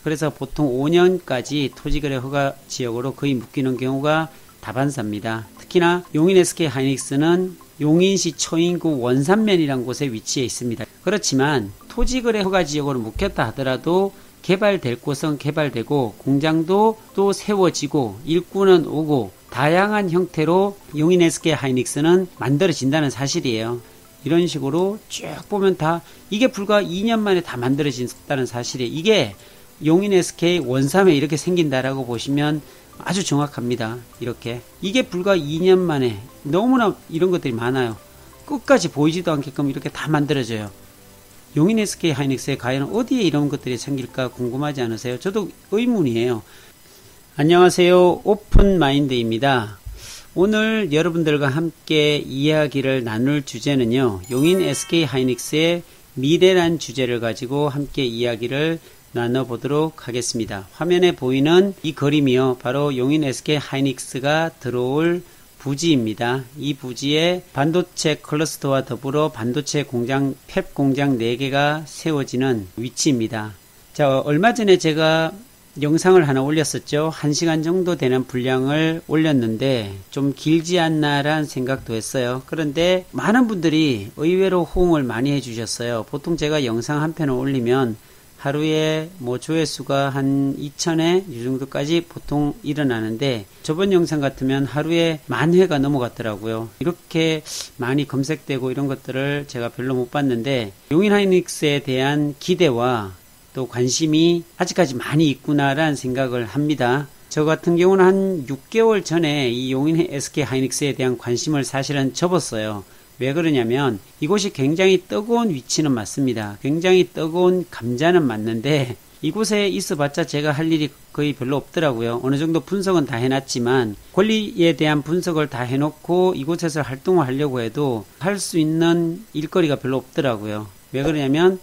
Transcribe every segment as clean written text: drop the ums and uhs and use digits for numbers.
그래서 보통 5년까지 토지거래 허가 지역으로 거의 묶이는 경우가 다반사입니다. 특히나 용인 SK하이닉스는 용인시 초인구 원산면이라는 곳에 위치해 있습니다. 그렇지만 토지거래 허가 지역으로 묶였다 하더라도 개발될 곳은 개발되고 공장도 또 세워지고 일꾼은 오고 다양한 형태로 용인 SK하이닉스는 만들어진다는 사실이에요. 이런 식으로 쭉 보면 다 이게 불과 2년 만에 다 만들어진다는 사실이에요. 이게 용인 SK 원삼에 이렇게 생긴다라고 보시면 아주 정확합니다. 이렇게 이게 불과 2년 만에 너무나 이런 것들이 많아요. 끝까지 보이지도 않게끔 이렇게 다 만들어져요. 용인 SK하이닉스에 과연 어디에 이런 것들이 생길까 궁금하지 않으세요? 저도 의문이에요. 안녕하세요. 오픈마인드입니다. 오늘 여러분들과 함께 이야기를 나눌 주제는요, 용인 SK하이닉스의 미래란 주제를 가지고 함께 이야기를 나눠보도록 하겠습니다. 화면에 보이는 이 그림이요, 바로 용인 SK하이닉스가 들어올 부지입니다. 이 부지에 반도체 클러스터와 더불어 반도체 공장, 팹 공장 4개가 세워지는 위치입니다. 자, 얼마 전에 제가 영상을 하나 올렸었죠. 1시간 정도 되는 분량을 올렸는데 좀 길지 않나라는 생각도 했어요. 그런데 많은 분들이 의외로 호응을 많이 해주셨어요. 보통 제가 영상 한 편을 올리면 하루에 조회수가 한 2,000회 이 정도까지 보통 일어나는데 저번 영상 같으면 하루에 10,000회가 넘어갔더라고요. 이렇게 많이 검색되고 이런 것들을 제가 별로 못 봤는데 용인 하이닉스에 대한 기대와 또 관심이 아직까지 많이 있구나라는 생각을 합니다. 저 같은 경우는 한 6개월 전에 이 용인 SK하이닉스에 대한 관심을 사실은 접었어요. 왜 그러냐면 이곳이 굉장히 뜨거운 위치는 맞습니다. 굉장히 뜨거운 감자는 맞는데 이곳에 있어봤자 제가 할 일이 거의 별로 없더라고요. 어느 정도 분석은 다 해놨지만 권리에 대한 분석을 다 해놓고 이곳에서 활동을 하려고 해도 할 수 있는 일거리가 별로 없더라고요. 왜 그러냐면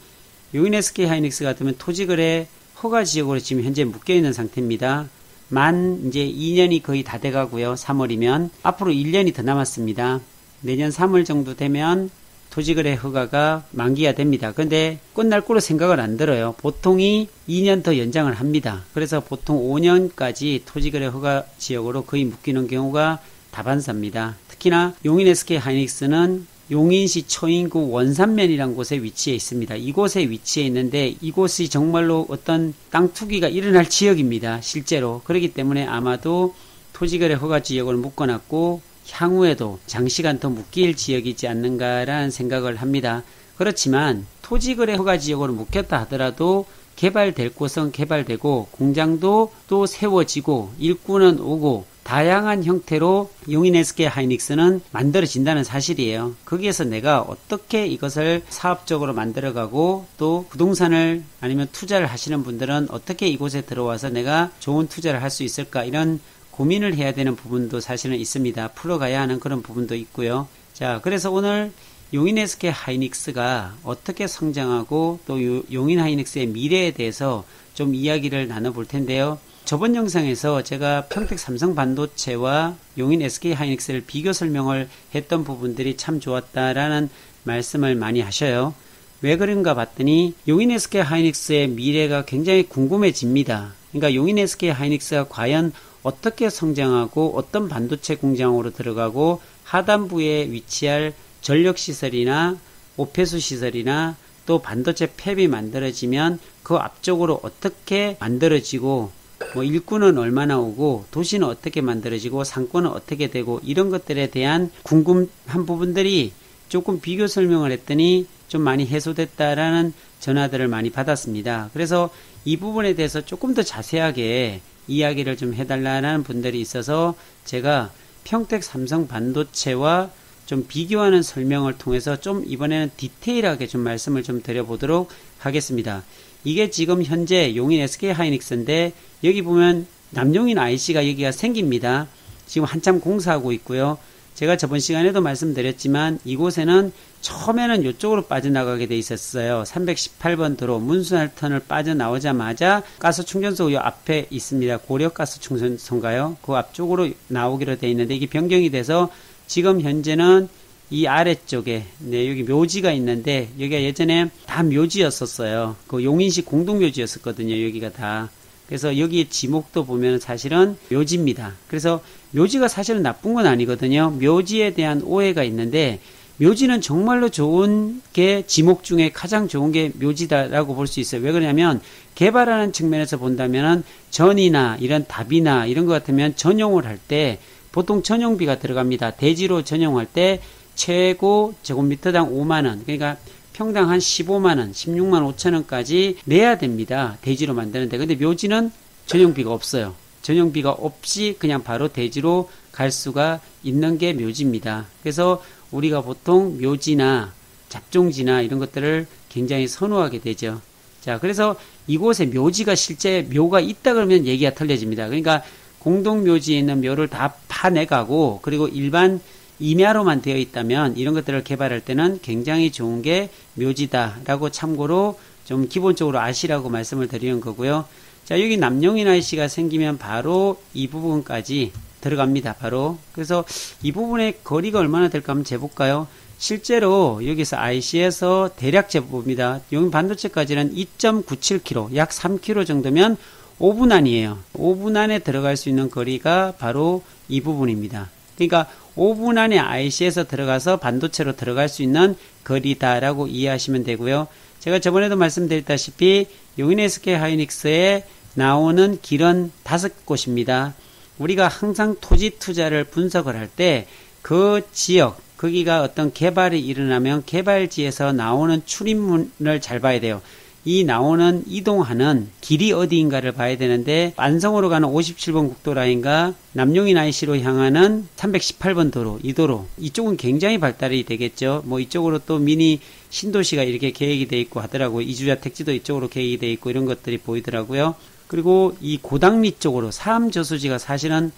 용인 SK하이닉스 같으면 토지거래 허가 지역으로 지금 현재 묶여있는 상태입니다. 이제 2년이 거의 다 돼가고요. 3월이면 앞으로 1년이 더 남았습니다. 내년 3월 정도 되면 토지거래 허가가 만기가 됩니다. 근데 끝날 거로 생각을 안 들어요. 보통이 2년 더 연장을 합니다. 그래서 보통 5년까지 토지거래 허가 지역으로 거의 묶이는 경우가 다반사입니다. 특히나 용인 SK하이닉스는 용인시 초인구 원산면이라는 곳에 위치해 있습니다. 이곳에 위치해 있는데 이곳이 정말로 어떤 땅 투기가 일어날 지역입니다. 실제로. 그렇기 때문에 아마도 토지거래 허가 지역을 묶어놨고 향후에도 장시간 더 묶일 지역이지 않는가라는 생각을 합니다. 그렇지만 토지거래 허가 지역으로 묶였다 하더라도 개발될 곳은 개발되고 공장도 또 세워지고 일꾼은 오고 다양한 형태로 용인 SK하이닉스는 만들어진다는 사실이에요. 거기에서 내가 어떻게 이것을 사업적으로 만들어가고 또 부동산을 아니면 투자를 하시는 분들은 어떻게 이곳에 들어와서 내가 좋은 투자를 할 수 있을까, 이런 고민을 해야 되는 부분도 사실은 있습니다. 풀어가야 하는 그런 부분도 있고요. 자, 그래서 오늘 용인 SK하이닉스가 어떻게 성장하고 또 용인 하이닉스의 미래에 대해서 좀 이야기를 나눠볼 텐데요. 저번 영상에서 제가 평택 삼성반도체와 용인 SK하이닉스를 비교 설명을 했던 부분들이 참 좋았다라는 말씀을 많이 하셔요. 왜 그런가 봤더니 용인 SK하이닉스의 미래가 굉장히 궁금해집니다. 그러니까 용인 SK하이닉스가 과연 어떻게 성장하고 어떤 반도체 공장으로 들어가고 하단부에 위치할 전력시설이나 오폐수시설이나 또 반도체 팹이 만들어지면 그 앞쪽으로 어떻게 만들어지고 일꾼은 얼마나 오고 도시는 어떻게 만들어지고 상권은 어떻게 되고 이런 것들에 대한 궁금한 부분들이 조금 비교 설명을 했더니 좀 많이 해소됐다라는 전화들을 많이 받았습니다. 그래서 이 부분에 대해서 조금 더 자세하게 이야기를 좀 해달라는 분들이 있어서 제가 평택 삼성 반도체와 좀 비교하는 설명을 통해서 좀 이번에는 디테일하게 좀 말씀을 좀 드려보도록 하겠습니다. 이게 지금 현재 용인 SK하이닉스인데 여기 보면 남용인 IC가 여기가 생깁니다. 지금 한참 공사하고 있고요. 제가 저번 시간에도 말씀드렸지만 이곳에는 처음에는 이쪽으로 빠져나가게 돼 있었어요. 318번 도로 문순할 터널 빠져나오자마자 가스충전소 요 앞에 있습니다. 고려가스충전소인가요? 그 앞쪽으로 나오기로 돼 있는데 이게 변경이 돼서 지금 현재는 이 아래쪽에 여기 묘지가 있는데 여기가 예전에 다 묘지였었어요. 그 용인시 공동묘지였었거든요. 여기가 다. 그래서 여기 지목도 보면 사실은 묘지입니다. 그래서 묘지가 사실은 나쁜 건 아니거든요. 묘지에 대한 오해가 있는데 묘지는 정말로 좋은 게 지목 중에 가장 좋은 게 묘지다라고 볼 수 있어요. 왜 그러냐면 개발하는 측면에서 본다면 전이나 이런 답이나 이런 것 같으면 전용을 할 때 보통 전용비가 들어갑니다. 대지로 전용할 때 최고 제곱미터당 5만원, 그러니까 평당 한 15만원, 16만 5천원까지 내야 됩니다. 대지로 만드는데. 근데 묘지는 전용비가 없어요. 전용비가 없이 그냥 바로 대지로 갈 수가 있는 게 묘지입니다. 그래서 우리가 보통 묘지나 잡종지나 이런 것들을 굉장히 선호하게 되죠. 자, 그래서 이곳에 묘지가 실제 묘가 있다 그러면 얘기가 틀려집니다. 그러니까 공동묘지에 있는 묘를 다 파내가고 그리고 일반 임야로만 되어 있다면 이런 것들을 개발할 때는 굉장히 좋은 게 묘지다라고 참고로 좀 기본적으로 아시라고 말씀을 드리는 거고요. 자, 여기 남용인 IC가 생기면 바로 이 부분까지 들어갑니다. 바로. 그래서 이 부분의 거리가 얼마나 될까 한번 재볼까요? 실제로 여기서 IC에서 대략 재봅니다. 용인 반도체까지는 2.97km, 약 3km 정도면 5분 안이에요. 5분 안에 들어갈 수 있는 거리가 바로 이 부분입니다. 그러니까 5분 안에 IC에서 들어가서 반도체로 들어갈 수 있는 거리다라고 이해하시면 되고요. 제가 저번에도 말씀드렸다시피 용인 SK 하이닉스에 나오는 길은 5곳입니다. 우리가 항상 토지 투자를 분석을 할 때 그 지역, 거기가 어떤 개발이 일어나면 개발지에서 나오는 출입문을 잘 봐야 돼요. 이 나오는 이동하는 길이 어디인가를 봐야 되는데 안성으로 가는 57번 국도라인과 남용인 IC로 향하는 318번 도로, 이 도로 이쪽은 굉장히 발달이 되겠죠. 뭐 이쪽으로 또 미니 신도시가 이렇게 계획이 돼 있고 하더라고요. 이주자택지도 이쪽으로 계획이 돼 있고 이런 것들이 보이더라고요. 그리고 이 고당리 쪽으로 사암저수지가 사실은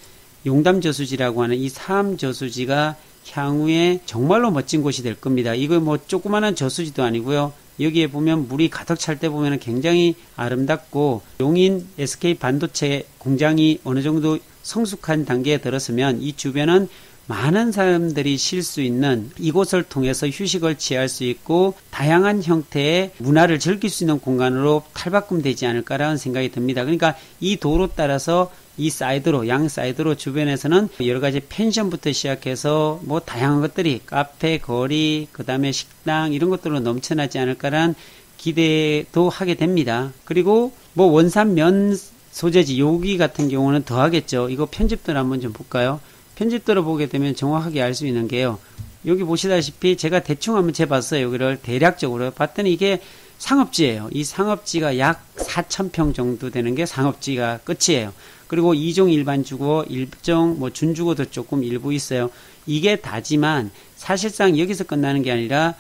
용담저수지라고 하는 이 사암저수지가 향후에 정말로 멋진 곳이 될 겁니다. 이거 뭐 조그마한 저수지도 아니고요. 여기에 보면 물이 가득 찰 때 보면 굉장히 아름답고 용인 SK 반도체 공장이 어느 정도 성숙한 단계에 들었으면 이 주변은 많은 사람들이 쉴 수 있는 이곳을 통해서 휴식을 취할 수 있고 다양한 형태의 문화를 즐길 수 있는 공간으로 탈바꿈되지 않을까라는 생각이 듭니다. 그러니까 이 도로 따라서 이 사이드로, 양 사이드로 주변에서는 여러 가지 펜션부터 시작해서 뭐 다양한 것들이 카페, 거리, 그 다음에 식당 이런 것들로 넘쳐나지 않을까라는 기대도 하게 됩니다. 그리고 뭐 원산면 소재지 여기 같은 경우는 더 하겠죠. 이거 편집도를 한번 좀 볼까요? 편집도를 보게 되면 정확하게 알 수 있는 게요. 여기 보시다시피 제가 대충 한번 재봤어요. 여기를 대략적으로 봤더니 이게 상업지예요. 이 상업지가 약 4,000평 정도 되는 게 상업지가 끝이에요. 그리고 2종 일반 주거, 1종 뭐 준주거도 조금 일부 있어요. 이게 다지만 사실상 여기서 끝나는 게 아니라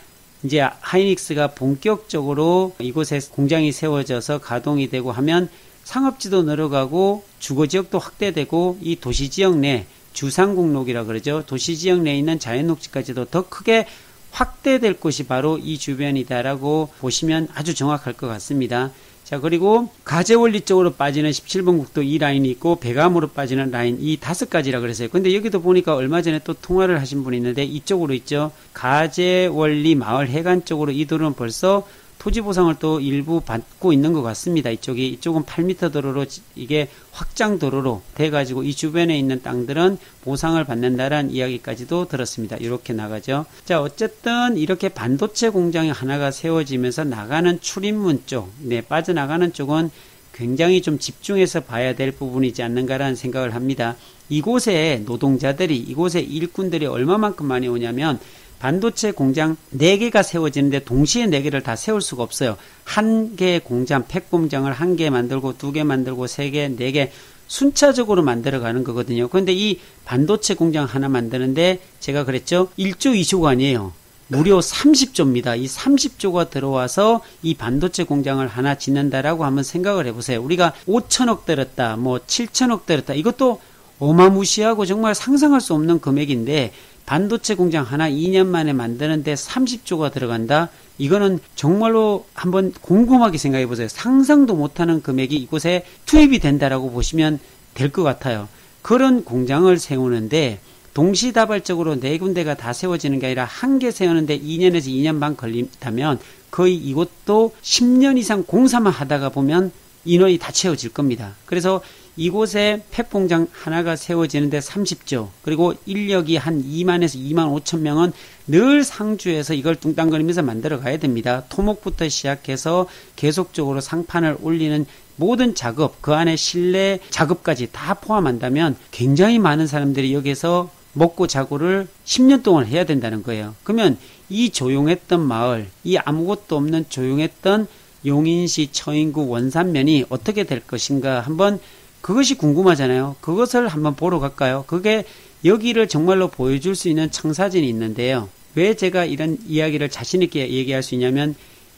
이제 하이닉스가 본격적으로 이곳에 공장이 세워져서 가동이 되고 하면 상업지도 늘어가고 주거지역도 확대되고 이 도시지역 내 주상공록이라 그러죠. 도시지역 내에 있는 자연녹지까지도 더 크게 확대될 곳이 바로 이 주변이다라고 보시면 아주 정확할 것 같습니다. 자, 그리고 가재원리 쪽으로 빠지는 17번 국도 이 라인이 있고 배감으로 빠지는 라인 이 5가지라 그랬어요. 근데 여기도 보니까 얼마 전에 또 통화를 하신 분이 있는데 이쪽으로 있죠. 가재원리 마을 해관 쪽으로 이 도로는 벌써 토지 보상을 또 일부 받고 있는 것 같습니다. 이쪽은 8m 도로로 이게 확장 도로로 돼가지고 이 주변에 있는 땅들은 보상을 받는다라는 이야기까지도 들었습니다. 이렇게 나가죠. 자, 어쨌든 이렇게 반도체 공장이 하나가 세워지면서 나가는 출입문 쪽, 빠져나가는 쪽은 굉장히 좀 집중해서 봐야 될 부분이지 않는가라는 생각을 합니다. 이곳에 노동자들이, 이곳에 일꾼들이 얼마만큼 많이 오냐면 반도체 공장 4개가 세워지는데 동시에 4개를 다 세울 수가 없어요. 한 개의 공장, 팩 공장을 1개 만들고 2개 만들고 3개, 4개 순차적으로 만들어가는 거거든요. 그런데 이 반도체 공장 하나 만드는데 제가 그랬죠. 1조, 2조가 아니에요. 무려 30조입니다. 이 30조가 들어와서 이 반도체 공장을 하나 짓는다라고 한번 생각을 해보세요. 우리가 5천억 들었다, 뭐 7천억 들었다. 이것도 어마무시하고 정말 상상할 수 없는 금액인데 반도체 공장 하나 2년 만에 만드는데 30조가 들어간다? 이거는 정말로 한번 곰곰하게 생각해 보세요. 상상도 못하는 금액이 이곳에 투입이 된다라고 보시면 될 것 같아요. 그런 공장을 세우는데 동시다발적으로 4군데가 다 세워지는 게 아니라 한 개 세우는데 2년에서 2년 반 걸린다면 거의 이곳도 10년 이상 공사만 하다가 보면 인원이 다 채워질 겁니다. 그래서 이곳에 펩 공장 하나가 세워지는데 30조, 그리고 인력이 한 2만에서 2만 5천 명은 늘 상주에서 이걸 뚱땅거리면서 만들어 가야 됩니다. 토목부터 시작해서 계속적으로 상판을 올리는 모든 작업, 그 안에 실내 작업까지 다 포함한다면 굉장히 많은 사람들이 여기서 먹고 자고를 10년 동안 해야 된다는 거예요. 그러면 이 조용했던 마을, 이 아무것도 없는 조용했던 용인시 처인구 원산면이 어떻게 될 것인가 한번 그것이 궁금하잖아요. 그것을 한번 보러 갈까요? 그게 여기를 정말로 보여줄 수 있는 청사진이 있는데요. 왜 제가 이런 이야기를 자신있게 얘기할 수 있냐면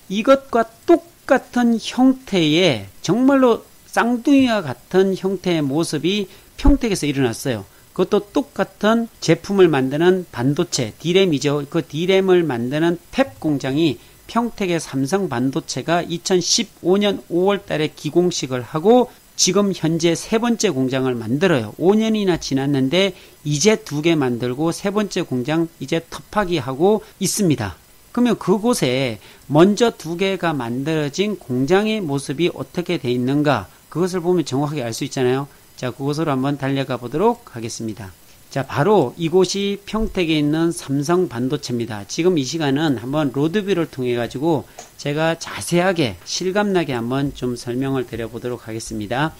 이것과 똑같은 형태의 정말로 쌍둥이와 같은 형태의 모습이 평택에서 일어났어요. 그것도 똑같은 제품을 만드는 반도체, D램이죠. 그 D램을 만드는 펩 공장이 평택의 삼성 반도체가 2015년 5월 달에 기공식을 하고 지금 현재 3번째 공장을 만들어요. 5년이나 지났는데 이제 2개 만들고 3번째 공장 이제 터파기하고 있습니다. 그러면 그곳에 먼저 2개가 만들어진 공장의 모습이 어떻게 돼 있는가, 그것을 보면 정확하게 알 수 있잖아요. 자, 그곳으로 한번 달려가 보도록 하겠습니다. 자, 바로 이곳이 평택에 있는 삼성 반도체입니다. 지금 이 시간은 한번 로드뷰를 통해 가지고 제가 자세하게 실감나게 한번 좀 설명을 드려보도록 하겠습니다.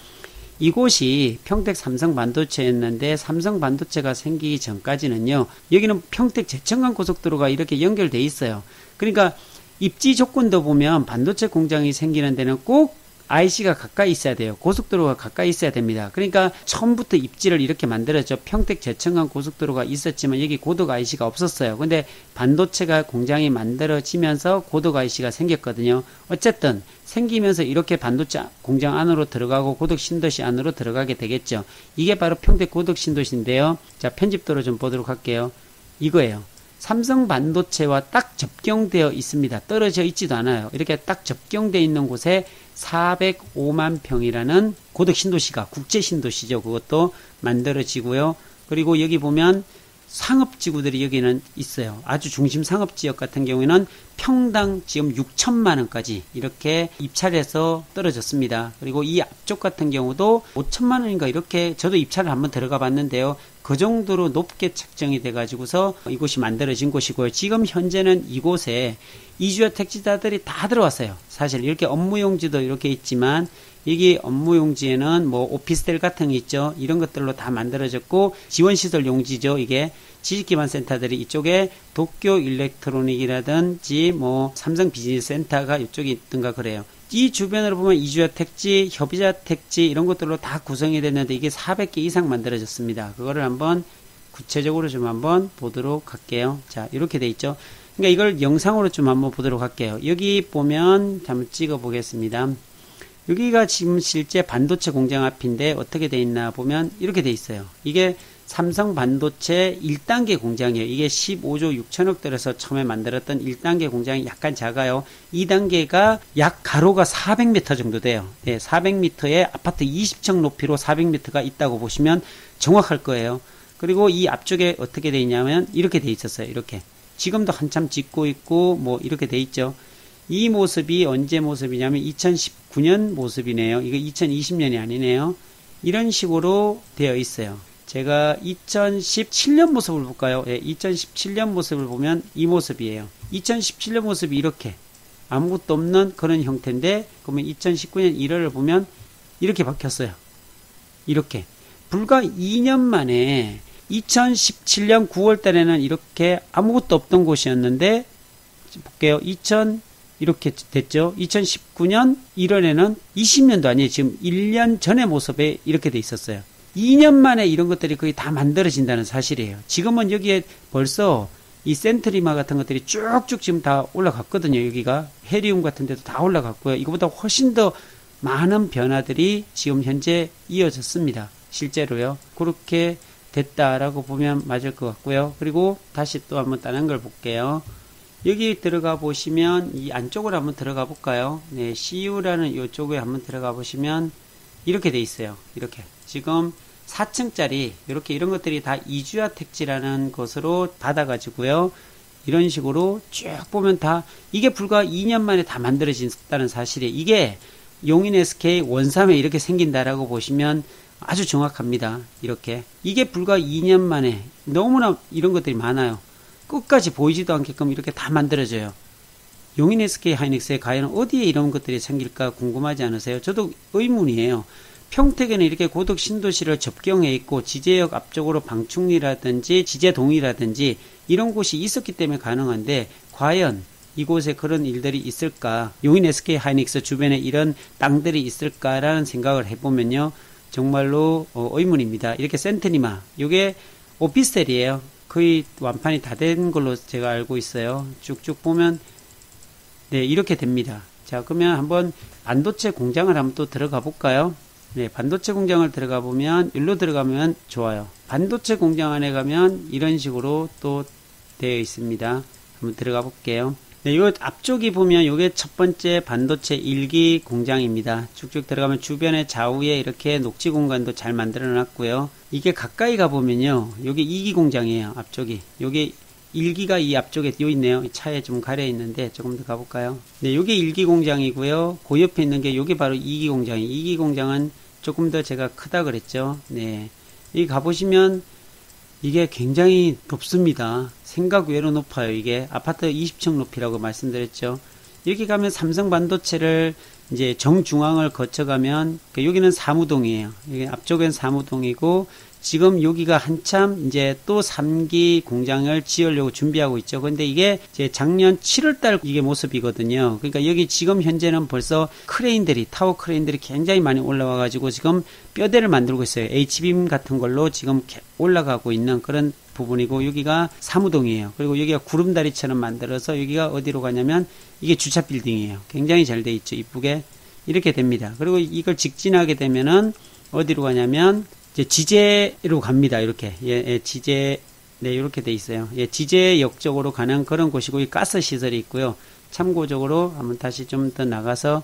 이곳이 평택 삼성 반도체였는데 삼성 반도체가 생기기 전까지는요, 여기는 평택 제천간 고속도로가 이렇게 연결돼 있어요. 그러니까 입지 조건도 보면 반도체 공장이 생기는 데는 꼭 IC가 가까이 있어야 돼요. 고속도로가 가까이 있어야 됩니다. 그러니까 처음부터 입지를 이렇게 만들었죠. 평택 제천간 고속도로가 있었지만 여기 고덕 IC가 없었어요. 근데 반도체가 공장이 만들어지면서 고덕 IC가 생겼거든요. 어쨌든 생기면서 이렇게 반도체 공장 안으로 들어가고 고덕 신도시 안으로 들어가게 되겠죠. 이게 바로 평택 고덕 신도시인데요. 자, 편집도로 좀 보도록 할게요. 이거예요. 삼성 반도체와 딱 접경되어 있습니다. 떨어져 있지도 않아요. 이렇게 딱 접경되어 있는 곳에 405만 평이라는 고덕 신도시가 국제 신도시죠. 그것도 만들어지고요. 그리고 여기 보면 상업지구들이 여기는 있어요. 아주 중심 상업지역 같은 경우에는 평당 지금 6천만 원까지 이렇게 입찰해서 떨어졌습니다. 그리고 이 앞쪽 같은 경우도 5천만 원인가 이렇게 저도 입찰을 한번 들어가 봤는데요. 그 정도로 높게 책정이 돼 가지고서 이곳이 만들어진 곳이고요. 지금 현재는 이곳에 이주야 택지자들이 다 들어왔어요. 사실 이렇게 업무용지도 이렇게 있지만 여기 업무용지에는 뭐 오피스텔 같은 게 있죠. 이런 것들로 다 만들어졌고 지원시설 용지죠. 이게 지식기반센터들이 이쪽에 도쿄 일렉트로닉이라든지 뭐 삼성 비즈니스 센터가 이쪽에 있던가 그래요. 이 주변으로 보면 이주야 택지, 협의자 택지 이런 것들로 다 구성이 됐는데 이게 400개 이상 만들어졌습니다. 그거를 한번 구체적으로 좀 한번 보도록 할게요. 자, 이렇게 돼 있죠. 그러니까 이걸 영상으로 좀 한번 보도록 할게요. 여기 보면 한번 찍어 보겠습니다. 여기가 지금 실제 반도체 공장 앞인데 어떻게 돼 있나 보면 이렇게 돼 있어요. 이게 삼성 반도체 1단계 공장이에요. 이게 15조 6천억 들여서 처음에 만들었던 1단계 공장이 약간 작아요. 2단계가 약 가로가 400m 정도 돼요. 네, 400m에 아파트 20층 높이로 400m가 있다고 보시면 정확할 거예요. 그리고 이 앞쪽에 어떻게 돼 있냐면 이렇게 돼 있었어요. 이렇게. 지금도 한참 짓고 있고 뭐 이렇게 돼 있죠. 이 모습이 언제 모습이냐면 2019년 모습이네요. 이거 2020년이 아니네요. 이런 식으로 되어 있어요. 제가 2017년 모습을 볼까요? 네, 2017년 모습을 보면 이 모습이에요. 2017년 모습이 이렇게 아무것도 없는 그런 형태인데 그러면 2019년 1월을 보면 이렇게 바뀌었어요. 이렇게 불과 2년 만에 2017년 9월 달에는 이렇게 아무것도 없던 곳이었는데 볼게요. 이렇게 됐죠. 2019년 1월에는 20년도 아니에요. 지금 1년 전의 모습에 이렇게 돼 있었어요. 2년 만에 이런 것들이 거의 다 만들어진다는 사실이에요. 지금은 여기에 벌써 이 센트리마 같은 것들이 쭉쭉 지금 다 올라갔거든요. 여기가 헤리움 같은 데도 다 올라갔고요. 이거보다 훨씬 더 많은 변화들이 지금 현재 이어졌습니다. 실제로요. 그렇게 됐다라고 보면 맞을 것 같고요. 그리고 다시 또 한번 다른 걸 볼게요. 여기 들어가 보시면 이 안쪽으로 한번 들어가 볼까요? 네, CU라는 이쪽에 한번 들어가 보시면 이렇게 돼 있어요. 이렇게 지금 4층짜리 이렇게 이런 것들이 다 이주야 택지라는 것으로 받아가지고요. 이런 식으로 쭉 보면 다 이게 불과 2년 만에 다 만들어진다는 사실이 이게 용인 SK 원삼에 이렇게 생긴다라고 보시면 아주 정확합니다. 이렇게 이게 불과 2년 만에 너무나 이런 것들이 많아요. 끝까지 보이지도 않게끔 이렇게 다 만들어져요. 용인 SK 하이닉스에 과연 어디에 이런 것들이 생길까 궁금하지 않으세요? 저도 의문이에요. 평택에는 이렇게 고덕 신도시를 접경해 있고 지제역 앞쪽으로 방충리라든지 지제동이라든지 이런 곳이 있었기 때문에 가능한데 과연 이곳에 그런 일들이 있을까? 용인 SK 하이닉스 주변에 이런 땅들이 있을까라는 생각을 해보면요. 정말로 의문입니다. 이렇게 센트리마 이게 오피스텔이에요. 거의 완판이 다 된 걸로 제가 알고 있어요. 쭉쭉 보면 네 이렇게 됩니다. 자 그러면 한번 반도체 공장을 한번 또 들어가 볼까요? 네, 반도체 공장을 들어가 보면 일로 들어가면 좋아요. 반도체 공장 안에 가면 이런 식으로 또 되어 있습니다. 한번 들어가 볼게요. 네, 요 앞쪽이 보면 요게 첫 번째 반도체 1기 공장입니다. 쭉쭉 들어가면 주변에 좌우에 이렇게 녹지 공간도 잘 만들어 놨고요. 이게 가까이 가 보면요. 요게 2기 공장이에요. 앞쪽이. 요게 1기가 이 앞쪽에 요 있네요. 이 차에 좀 가려 있는데 조금 더 가볼까요? 네, 요게 1기 공장이고요. 그 옆에 있는 게 요게 바로 2기 공장이에요. 2기 공장은 조금 더 제가 크다 그랬죠. 네. 여기 가보시면 이게 굉장히 높습니다. 생각 외로 높아요. 이게 아파트 20층 높이라고 말씀드렸죠. 여기 가면 삼성 반도체를 이제 정중앙을 거쳐가면 여기는 사무동이에요. 여기 앞쪽엔 사무동이고 지금 여기가 한참 이제 또 3기 공장을 지으려고 준비하고 있죠. 근데 이게 이제 작년 7월달 이게 모습이거든요. 그러니까 여기 지금 현재는 벌써 크레인들이 타워 크레인들이 굉장히 많이 올라와 가지고 지금 뼈대를 만들고 있어요. H빔 같은 걸로 지금 올라가고 있는 그런 부분이고 여기가 사무동이에요. 그리고 여기가 구름다리처럼 만들어서 여기가 어디로 가냐면 이게 주차 빌딩이에요. 굉장히 잘 돼 있죠. 이쁘게 이렇게 됩니다. 그리고 이걸 직진하게 되면은 어디로 가냐면 이제 지제로 갑니다. 이렇게 지제 네 이렇게 돼 있어요. 지제역 쪽으로 가는 그런 곳이고 이 가스 시설이 있고요. 참고적으로 한번 다시 좀 더 나가서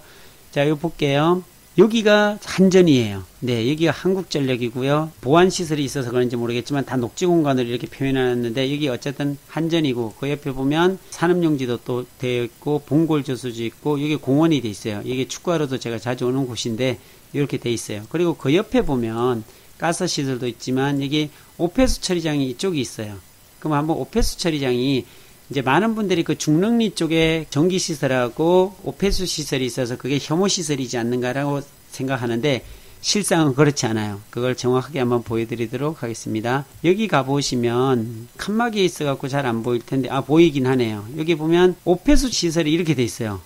자 이거 볼게요. 여기가 한전이에요. 네, 여기가 한국전력이고요. 보안 시설이 있어서 그런지 모르겠지만 다 녹지 공간으로 이렇게 표현해놨는데 여기 어쨌든 한전이고 그 옆에 보면 산업용지도 또 되어 있고 봉골저수지 있고 여기 공원이 돼 있어요. 여기 축구하러도 제가 자주 오는 곳인데 이렇게 돼 있어요. 그리고 그 옆에 보면 가스 시설도 있지만 여기 오폐수 처리장이 이쪽이 있어요. 그럼 한번 오폐수 처리장이 이제 많은 분들이 그 중릉리 쪽에 전기시설하고 오폐수 시설이 있어서 그게 혐오시설이지 않는가라고 생각하는데 실상은 그렇지 않아요. 그걸 정확하게 한번 보여드리도록 하겠습니다. 여기 가보시면 칸막이에 있어갖고 잘 안 보일 텐데 보이긴 하네요. 여기 보면 오폐수 시설이 이렇게 돼 있어요.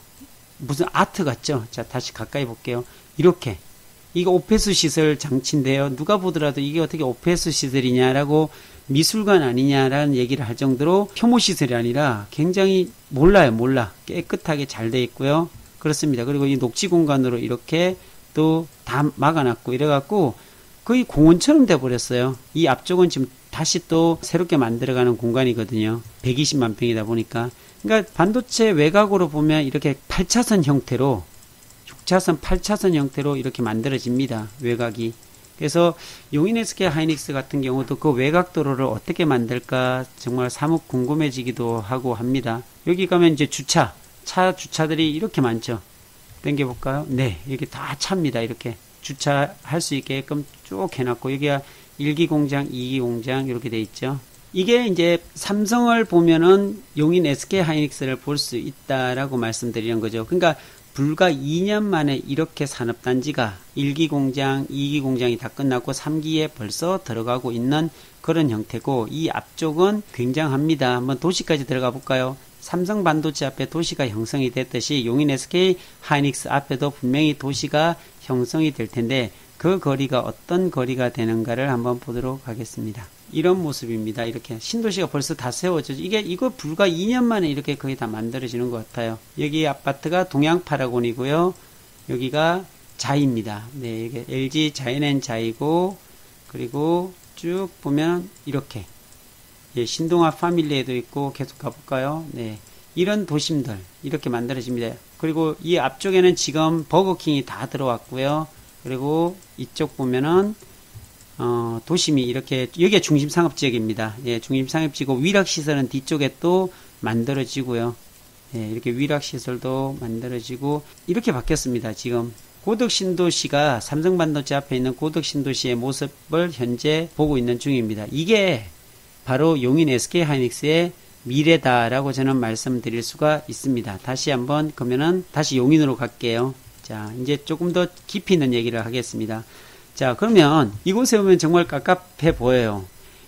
무슨 아트 같죠? 자 다시 가까이 볼게요. 이렇게 이거 오폐수 시설 장치인데요. 누가 보더라도 이게 어떻게 오폐수 시설이냐라고 미술관 아니냐라는 얘기를 할 정도로 혐오시설이 아니라 굉장히 몰라. 깨끗하게 잘 돼 있고요. 그렇습니다. 그리고 이 녹지 공간으로 이렇게 또 다 막아놨고 이래갖고 거의 공원처럼 돼버렸어요. 이 앞쪽은 지금 다시 또 새롭게 만들어가는 공간이거든요. 120만 평이다 보니까. 그러니까 반도체 외곽으로 보면 이렇게 8차선 형태로 6차선, 8차선 형태로 이렇게 만들어집니다. 외곽이. 그래서 용인 SK 하이닉스 같은 경우도 그 외곽도로를 어떻게 만들까 정말 사뭇 궁금해지기도 하고 합니다. 여기 가면 이제 차 주차들이 이렇게 많죠. 당겨볼까요? 네, 여기 다 차입니다. 이렇게 주차할 수 있게끔 쭉 해놨고 여기가 1기 공장, 2기 공장 이렇게 돼 있죠. 이게 이제 삼성을 보면은 용인 SK 하이닉스를 볼 수 있다라고 말씀드리는 거죠. 그러니까 불과 2년 만에 이렇게 산업단지가 1기 공장, 2기 공장이 다 끝났고 3기에 벌써 들어가고 있는 그런 형태고 이 앞쪽은 굉장합니다. 한번 도시까지 들어가 볼까요? 삼성 반도체 앞에 도시가 형성이 됐듯이 용인 SK 하이닉스 앞에도 분명히 도시가 형성이 될 텐데 그 거리가 어떤 거리가 되는가를 한번 보도록 하겠습니다. 이런 모습입니다. 이렇게 신도시가 벌써 다 세워져 이거 불과 2년 만에 이렇게 거의 다 만들어지는 것 같아요. 여기 아파트가 동양 파라곤이고요. 여기가 자이입니다. 네, 이게 LG 자이넨 자이고 그리고 쭉 보면 이렇게 신동아 파밀리에도 있고 계속 가볼까요? 네, 이런 도심들 이렇게 만들어집니다. 그리고 이 앞쪽에는 지금 버거킹이 다 들어왔고요. 그리고 이쪽 보면은 도심이 이렇게 여기가 중심 상업지역입니다. 예, 중심 상업지고 위락시설은 뒤쪽에 또 만들어지고요. 예, 이렇게 위락시설도 만들어지고 이렇게 바뀌었습니다. 지금 고덕신도시가 삼성반도체 앞에 있는 고덕신도시의 모습을 현재 보고 있는 중입니다. 이게 바로 용인 SK하이닉스의 미래다라고 저는 말씀드릴 수가 있습니다. 다시 한번 그러면은 다시 용인으로 갈게요. 자, 이제 조금 더 깊이 있는 얘기를 하겠습니다. 자, 그러면 이곳에 오면 정말 깝깝해 보여요.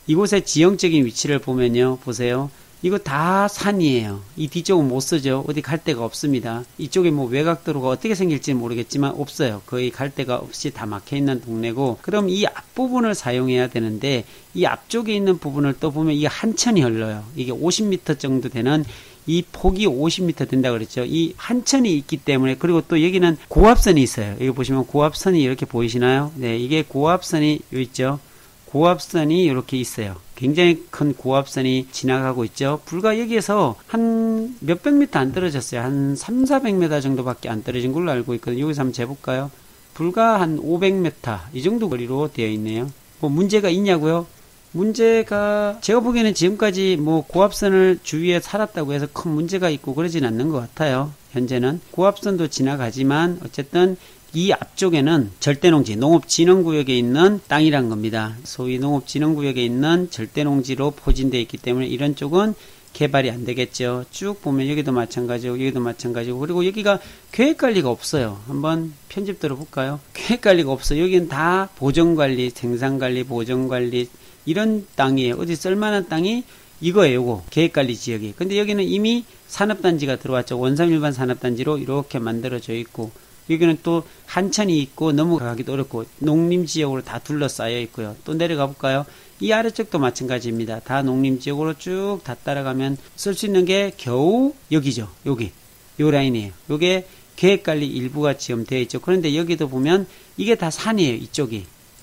이곳의 지형적인 위치를 보면요. 보세요. 이거 다 산이에요. 이 뒤쪽은 못 쓰죠. 어디 갈 데가 없습니다. 이쪽에 뭐 외곽도로가 어떻게 생길지 모르겠지만 없어요. 거의 갈 데가 없이 다 막혀있는 동네고, 그럼 이 앞부분을 사용해야 되는데 이 앞쪽에 있는 부분을 또 보면 이게 한천이 흘러요. 이게 50m 정도 되는 이 폭이 50m 된다고 그랬죠. 이 한천이 있기 때문에, 그리고 또 여기는 고압선이 있어요. 여기 보시면 고압선이 이렇게 보이시나요? 네, 이게 고압선이 여기 있죠. 고압선이 이렇게 있어요. 굉장히 큰 고압선이 지나가고 있죠. 불과 여기에서 한 몇백 미터 안 떨어졌어요. 한 300-400m 정도밖에 안 떨어진 걸로 알고 있거든요. 여기서 한번 재볼까요? 불과 한 500m 이 정도 거리로 되어 있네요. 뭐 문제가 있냐고요? 문제가 제가 보기에는 지금까지 뭐 고압선을 주위에 살았다고 해서 큰 문제가 있고 그러진 않는 것 같아요. 현재는 고압선도 지나가지만 어쨌든 이 앞쪽에는 절대농지, 농업진흥구역에 있는 땅이란 겁니다. 소위 농업진흥구역에 있는 절대농지로 포진되어 있기 때문에 이런 쪽은 개발이 안 되겠죠. 쭉 보면 여기도 마찬가지고 여기도 마찬가지고, 그리고 여기가 계획관리가 없어요. 한번 편집 들어볼까요? 계획관리가 없어요. 여기는 다 보전관리, 생산관리, 보전관리 이런 땅이에요. 어디 쓸만한 땅이 이거예요. 요거 계획관리 지역이. 근데 여기는 이미 산업단지가 들어왔죠. 원삼 일반 산업단지로 이렇게 만들어져 있고, 여기는 또 한천이 있고 넘어가기도 어렵고 농림지역으로 다 둘러싸여 있고요. 또 내려가 볼까요? 이 아래쪽도 마찬가지입니다. 다 농림지역으로 쭉 다 따라가면 쓸 수 있는 게 겨우 여기죠. 여기 요 라인이에요. 요게 계획관리 일부가 지금 되어 있죠. 그런데 여기도 보면 이게 다 산이에요.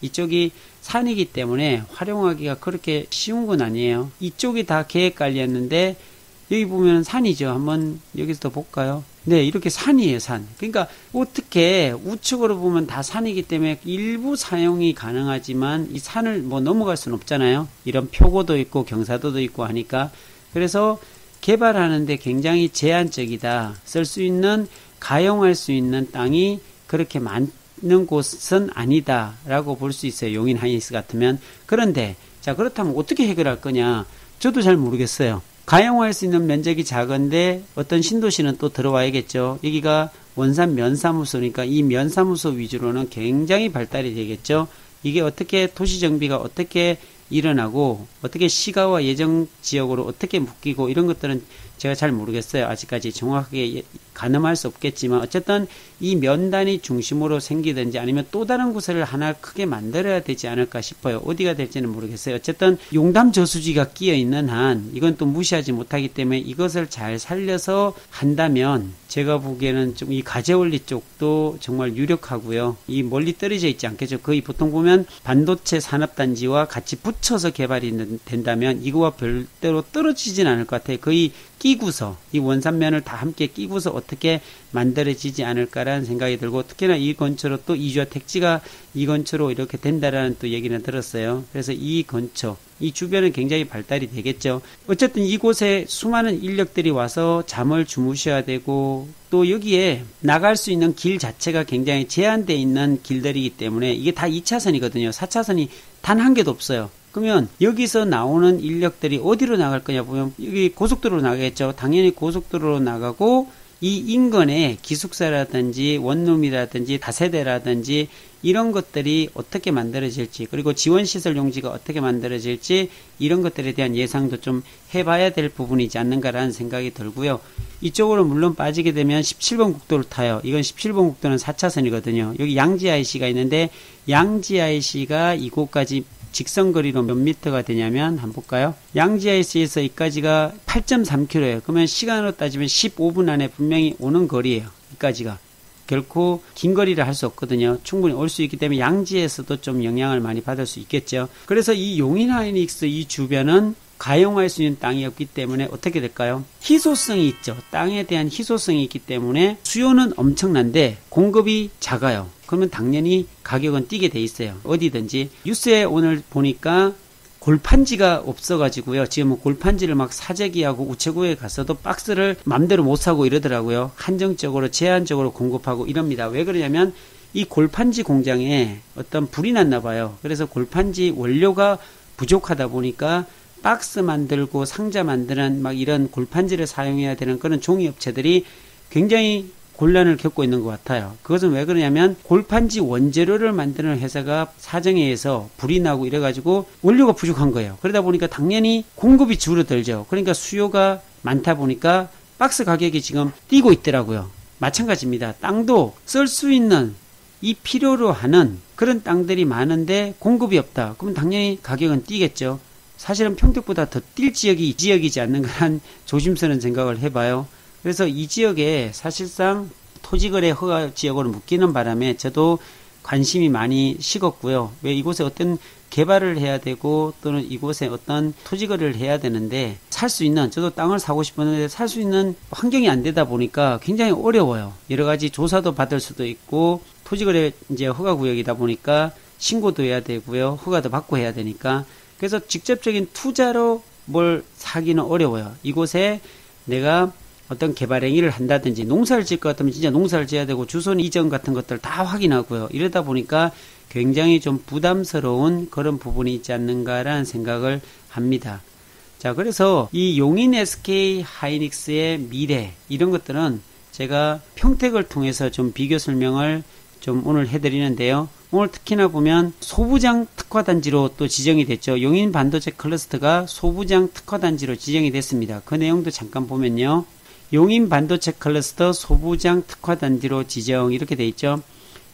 이쪽이 산이기 때문에 활용하기가 그렇게 쉬운 건 아니에요. 이쪽이 다 계획관리였는데 여기 보면 산이죠. 한번 여기서 볼까요? 네, 이렇게 산이에요, 산. 그러니까 어떻게 우측으로 보면 다 산이기 때문에 일부 사용이 가능하지만 이 산을 뭐 넘어갈 수는 없잖아요. 이런 표고도 있고 경사도도 있고 하니까. 그래서 개발하는데 굉장히 제한적이다. 쓸 수 있는, 가용할 수 있는 땅이 그렇게 많은 곳은 아니다라고 볼 수 있어요. 용인 하이닉스 같으면. 그런데 자, 그렇다면 어떻게 해결할 거냐? 저도 잘 모르겠어요. 가용할 수 있는 면적이 작은데 어떤 신도시는 또 들어와야겠죠. 여기가 원산 면사무소니까 이 면사무소 위주로는 굉장히 발달이 되겠죠. 이게 어떻게 도시정비가 어떻게 일어나고 어떻게 시가와 예정 지역으로 어떻게 묶이고 이런 것들은 제가 잘 모르겠어요. 아직까지 정확하게 가늠할 수 없겠지만 어쨌든 이 면단이 중심으로 생기든지 아니면 또 다른 구설을 하나 크게 만들어야 되지 않을까 싶어요. 어디가 될지는 모르겠어요. 어쨌든 용담 저수지가 끼어 있는 한 이건 또 무시하지 못하기 때문에 이것을 잘 살려서 한다면 제가 보기에는 좀 이 가재원리 쪽도 정말 유력하고요. 이 멀리 떨어져 있지 않겠죠. 거의 보통 보면 반도체 산업단지와 같이 붙여서 개발이 된다면 이거와 별대로 떨어지진 않을 것 같아요. 거의 끼고서 이 원산면을 다 함께 끼고서 어떻게 만들어지지 않을까라는 생각이 들고, 특히나 이 근처로 또 이주와 택지가 이 근처로 이렇게 된다라는 또 얘기는 들었어요. 그래서 이 근처, 이 주변은 굉장히 발달이 되겠죠. 어쨌든 이곳에 수많은 인력들이 와서 잠을 주무셔야 되고, 또 여기에 나갈 수 있는 길 자체가 굉장히 제한되어 있는 길들이기 때문에 이게 다 2차선이거든요. 4차선이 단 한 개도 없어요. 그러면 여기서 나오는 인력들이 어디로 나갈 거냐 보면 여기 고속도로로 나가겠죠. 당연히 고속도로로 나가고 이 인근에 기숙사라든지 원룸이라든지 다세대라든지 이런 것들이 어떻게 만들어질지, 그리고 지원시설 용지가 어떻게 만들어질지 이런 것들에 대한 예상도 좀 해봐야 될 부분이지 않는가라는 생각이 들고요. 이쪽으로 물론 빠지게 되면 17번 국도를 타요. 이건 17번 국도는 4차선이거든요. 여기 양지 IC가 있는데 양지 IC가 이곳까지 직선거리로 몇 미터가 되냐면 한번 볼까요? 양지 IC에서 이까지가 8.3km예요. 그러면 시간으로 따지면 15분 안에 분명히 오는 거리예요. 이까지가. 결코 긴 거리를 할 수 없거든요. 충분히 올 수 있기 때문에 양지에서도 좀 영향을 많이 받을 수 있겠죠. 그래서 이 용인 하이닉스 이 주변은 가용할 수 있는 땅이 없기 때문에 어떻게 될까요? 희소성이 있죠. 땅에 대한 희소성이 있기 때문에 수요는 엄청난데 공급이 작아요. 그러면 당연히 가격은 뛰게 돼 있어요. 어디든지. 뉴스에 오늘 보니까 골판지가 없어가지고요. 지금 골판지를 막 사재기하고 우체국에 가서도 박스를 맘대로 못 사고 이러더라고요. 한정적으로 제한적으로 공급하고 이럽니다. 왜 그러냐면 이 골판지 공장에 어떤 불이 났나 봐요. 그래서 골판지 원료가 부족하다 보니까 박스 만들고 상자 만드는 막 이런 골판지를 사용해야 되는 그런 종이업체들이 굉장히 곤란을 겪고 있는 것 같아요. 그것은 왜 그러냐면 골판지 원재료를 만드는 회사가 사정에 의해서 불이 나고 이래가지고 원료가 부족한 거예요. 그러다 보니까 당연히 공급이 줄어들죠. 그러니까 수요가 많다 보니까 박스 가격이 지금 뛰고 있더라고요. 마찬가지입니다. 땅도 쓸 수 있는 이 필요로 하는 그런 땅들이 많은데 공급이 없다. 그럼 당연히 가격은 뛰겠죠. 사실은 평택보다 더 뛸 지역이 이 지역이지 않는가라는 조심스러운 생각을 해봐요. 그래서 이 지역에 사실상 토지거래 허가 지역으로 묶이는 바람에 저도 관심이 많이 식었고요. 왜 이곳에 어떤 개발을 해야 되고 또는 이곳에 어떤 토지거래를 해야 되는데 살 수 있는, 저도 땅을 사고 싶었는데 살 수 있는 환경이 안 되다 보니까 굉장히 어려워요. 여러 가지 조사도 받을 수도 있고 토지거래 이제 허가구역이다 보니까 신고도 해야 되고요. 허가도 받고 해야 되니까. 그래서 직접적인 투자로 뭘 사기는 어려워요. 이곳에 내가 어떤 개발 행위를 한다든지 농사를 지을 것 같으면 진짜 농사를 지어야 되고 주소는 이전 같은 것들 다 확인하고요. 이러다 보니까 굉장히 좀 부담스러운 그런 부분이 있지 않는가라는 생각을 합니다. 자, 그래서 이 용인 SK 하이닉스의 미래 이런 것들은 제가 평택을 통해서 좀 비교 설명을 좀 오늘 해드리는데요. 오늘 특히나 보면 소부장 특화단지로 또 지정이 됐죠. 용인 반도체 클러스터가 소부장 특화단지로 지정이 됐습니다. 그 내용도 잠깐 보면요. 용인 반도체 클러스터 소부장 특화단지로 지정 이렇게 돼 있죠.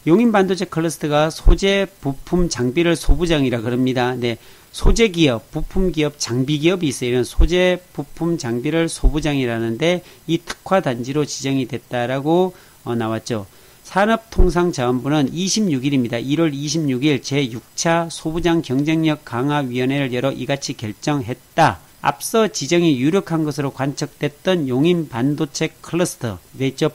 용인 반도체 클러스터가 소재, 부품, 장비를 소부장이라 그럽니다. 네, 소재 기업, 부품 기업, 장비 기업이 있어요. 이런 소재, 부품, 장비를 소부장이라는데 이 특화단지로 지정이 됐다라고 나왔죠. 산업통상자원부는 26일입니다. 1월 26일 제6차 소부장 경쟁력 강화위원회를 열어 이같이 결정했다. 앞서 지정이 유력한 것으로 관측됐던 용인 반도체 클러스터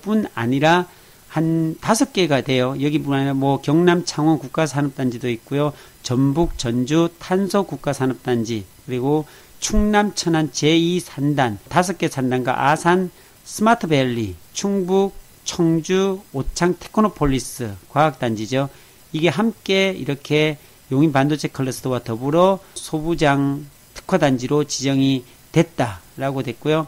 뿐 아니라 한 5개가 돼요. 여기뿐 아니라 뭐 경남 창원 국가산업단지도 있고요. 전북 전주 탄소 국가산업단지, 그리고 충남 천안 제2산단 5개 산단과 아산 스마트밸리, 충북 청주 오창 테크노폴리스 과학단지죠. 이게 함께 이렇게 용인 반도체 클러스터와 더불어 소부장 특화단지로 지정이 됐다라고 됐고요.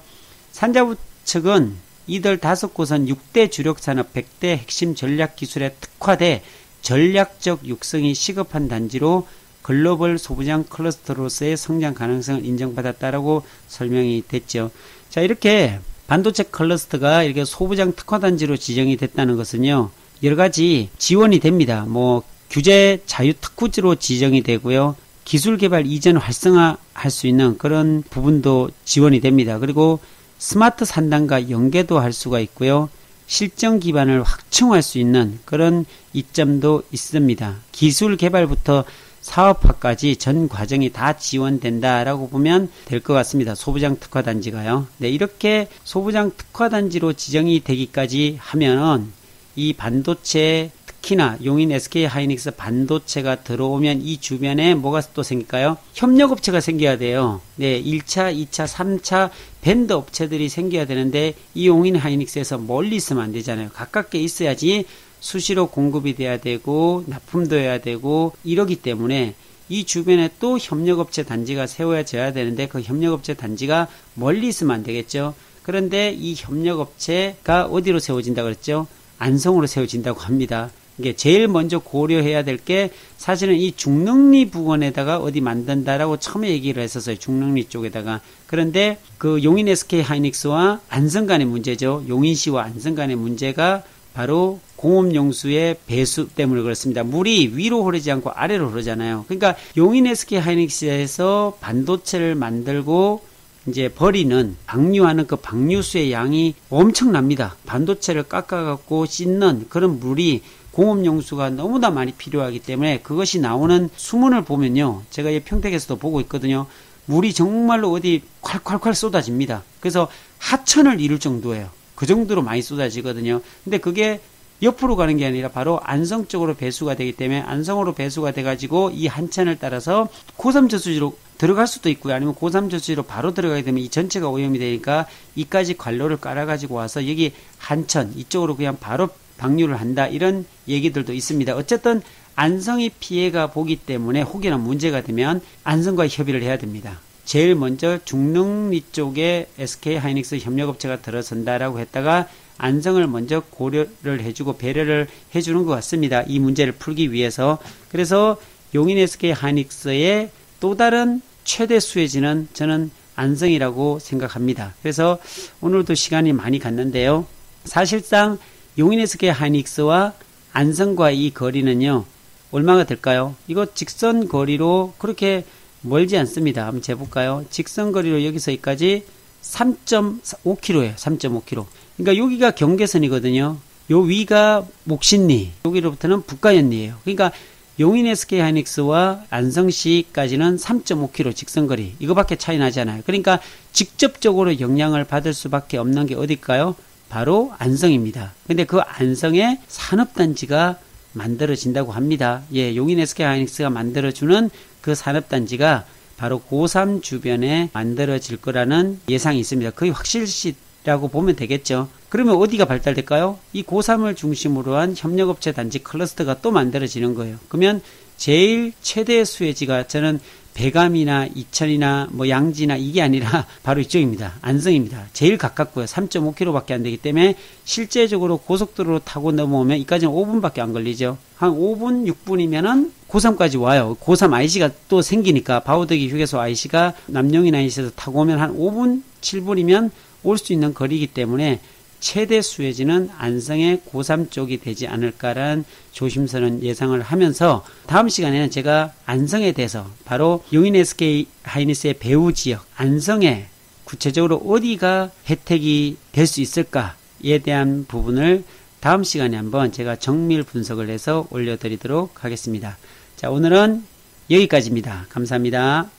산자부 측은 이들 5곳은 6대 주력산업 100대 핵심 전략기술에 특화돼 전략적 육성이 시급한 단지로 글로벌 소부장 클러스터로서의 성장 가능성을 인정받았다라고 설명이 됐죠. 자, 이렇게 반도체 클러스터가 이렇게 소부장 특화단지로 지정이 됐다는 것은요, 여러 가지 지원이 됩니다. 뭐 규제 자유 특구지로 지정이 되고요. 기술 개발 이전 활성화할 수 있는 그런 부분도 지원이 됩니다. 그리고 스마트 산단과 연계도 할 수가 있고요. 실정 기반을 확충할 수 있는 그런 이점도 있습니다. 기술 개발부터 사업화까지 전 과정이 다 지원된다라고 보면 될 것 같습니다. 소부장 특화단지가요. 네, 이렇게 소부장 특화단지로 지정이 되기까지 하면은 이 반도체, 특히나 용인 SK 하이닉스 반도체가 들어오면 이 주변에 뭐가 또 생길까요? 협력업체가 생겨야 돼요. 네, 1차, 2차, 3차 밴드 업체들이 생겨야 되는데 이 용인 하이닉스에서 멀리 있으면 안 되잖아요. 가깝게 있어야지 수시로 공급이 돼야 되고 납품도 해야 되고 이러기 때문에 이 주변에 또 협력업체 단지가 세워져야 되는데 그 협력업체 단지가 멀리 있으면 안 되겠죠. 그런데 이 협력업체가 어디로 세워진다고 그랬죠? 안성으로 세워진다고 합니다. 이게 제일 먼저 고려해야 될 게 사실은 이 중릉리 부근에다가 어디 만든다라고 처음에 얘기를 했었어요. 중릉리 쪽에다가. 그런데 그 용인 SK 하이닉스와 안성 간의 문제죠. 용인시와 안성 간의 문제가 바로 공업용수의 배수 때문에 그렇습니다. 물이 위로 흐르지 않고 아래로 흐르잖아요. 그러니까 용인 SK 하이닉스에서 반도체를 만들고 이제 버리는, 방류하는 그 방류수의 양이 엄청납니다. 반도체를 깎아갖고 씻는 그런 물이 공업용수가 너무나 많이 필요하기 때문에 그것이 나오는 수문을 보면요. 제가 이 평택에서도 보고 있거든요. 물이 정말로 어디 콸콸콸 쏟아집니다. 그래서 하천을 이룰 정도예요. 그 정도로 많이 쏟아지거든요. 근데 그게 옆으로 가는 게 아니라 바로 안성 쪽으로 배수가 되기 때문에 안성으로 배수가 돼가지고 이 한천을 따라서 고3 저수지로 들어갈 수도 있고요. 아니면 고3 저수지로 바로 들어가게 되면 이 전체가 오염이 되니까 이까지 관로를 깔아가지고 와서 여기 한천 이쪽으로 그냥 바로 방류를 한다. 이런 얘기들도 있습니다. 어쨌든 안성이 피해가 보기 때문에 혹여나 문제가 되면 안성과 협의를 해야 됩니다. 제일 먼저 중릉리 쪽에 SK하이닉스 협력업체가 들어선다라고 했다가 안성을 먼저 고려를 해주고 배려를 해주는 것 같습니다. 이 문제를 풀기 위해서. 그래서 용인 SK하이닉스의 또 다른 최대 수혜지는 저는 안성이라고 생각합니다. 그래서 오늘도 시간이 많이 갔는데요. 사실상 용인 SK하이닉스와 안성과 이 거리는요. 얼마가 될까요? 이거 직선 거리로 그렇게 멀지 않습니다. 한번 재볼까요? 직선 거리로 여기서 여기까지 3.5km예요. 3.5km. 그러니까 여기가 경계선이거든요. 요 위가 목신리, 여기로부터는 북가연리예요. 그러니까 용인 SK하이닉스와 안성시까지는 3.5km 직선거리. 이거밖에 차이 나지 않아요. 그러니까 직접적으로 영향을 받을 수밖에 없는 게 어딜까요? 바로 안성입니다. 근데 그 안성에 산업단지가 만들어진다고 합니다. 예, 용인 SK하이닉스가 만들어주는 그 산업단지가 바로 고3 주변에 만들어질 거라는 예상이 있습니다. 거의 확실시라고 보면 되겠죠. 그러면 어디가 발달될까요? 이 고3을 중심으로 한 협력업체 단지 클러스터가 또 만들어지는 거예요. 그러면 제일 최대 수혜지가 저는 배감이나 이천이나 뭐 양지나 이게 아니라 바로 이쪽입니다. 안성입니다. 제일 가깝고요. 3.5km밖에 안 되기 때문에 실제적으로 고속도로로 타고 넘어오면 이까지는 5분밖에 안 걸리죠. 한 5분, 6분이면은 고3까지 와요. 고3 IC가 또 생기니까 바우더기 휴게소 IC가 남용인 IC에서 타고 오면 한 5분, 7분이면 올 수 있는 거리이기 때문에 최대 수혜지는 안성의 고3 쪽이 되지 않을까라는 조심스러운 예상을 하면서 다음 시간에는 제가 안성에 대해서 바로 용인 SK하이닉스의 배후 지역 안성에 구체적으로 어디가 혜택이 될 수 있을까에 대한 부분을 다음 시간에 한번 제가 정밀 분석을 해서 올려드리도록 하겠습니다. 자, 오늘은 여기까지입니다. 감사합니다.